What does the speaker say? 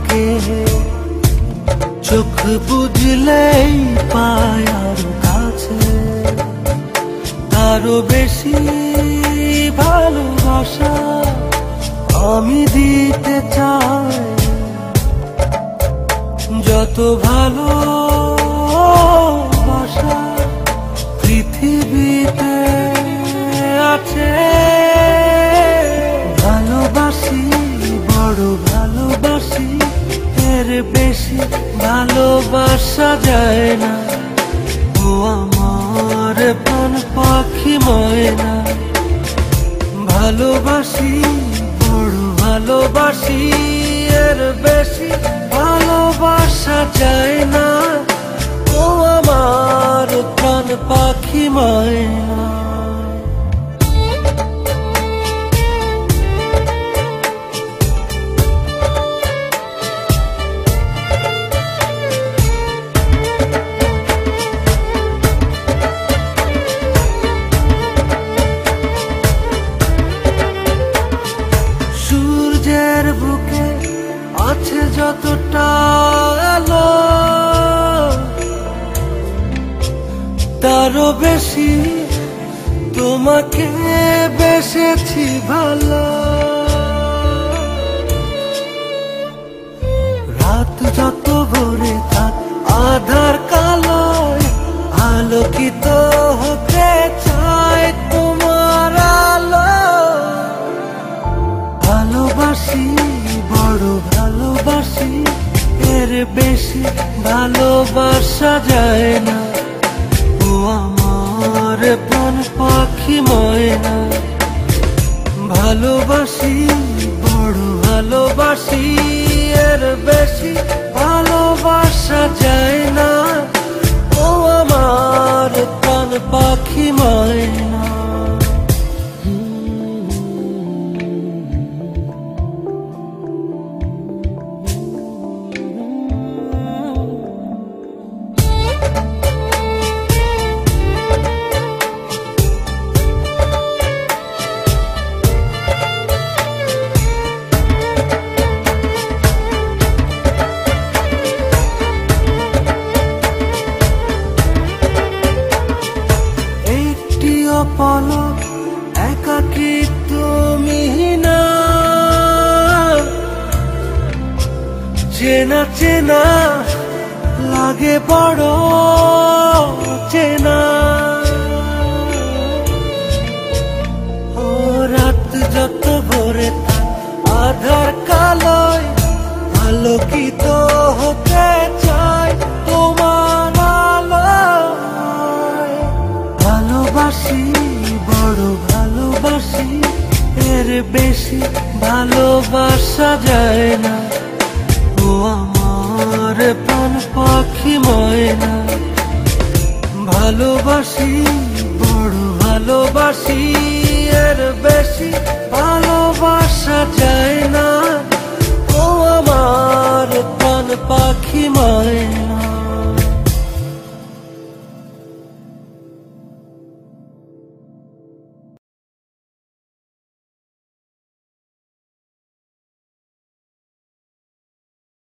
তোমাকে চোখ বুঝলেই পায় আরো কাছে, তারও বেশি ভালোবাসা আমি দিতে চাই। যত ভালোবাসা পৃথিবীতে আছে, ভালোবাসি বড় ভালোবাসি, এর বেশি ভালোবাসা যায় না। ও আমার প্রাণ পাখি ময়না, ভালোবাসি বড় ভালোবাসি, এর বেশি ভালোবাসা যায় না। ও আমার প্রাণ পাখি ময়না। সূর্যের বুকে আছে যতটা আলো, তারও বেশি তোমাকে বেসেছি ভালো। রাত যত ভরে থাক আধার কালোয়, আলোকিত হতে চায় তোমার আলো। ভালোবাসি বড় ভালোবাসি, এর বেশি ভালোবাসা যায় না। ও আমার প্রাণ পাখি ময়না, ভালোবাসি বড় ভালোবাসি, এর বেশি ভালোবাসা যায় না। ও আমার প্রাণ পাখি ময়না। পলক একাকী তুমি না, চেনা চেনা লাগে বড় চেনা। ও রাত যত ভরে থাক আধার কালোয়, আলোকিত হতে চায় তোমার আলোয়। ভালোবাসি বড় ভালোবাসি, এর বেশি ভালোবাসা যায় না। ও আমার প্রাণ পাখি ময়না, ভালোবাসি বড় ভালোবাসি, এর বেশি ভালোবাসা যায় না।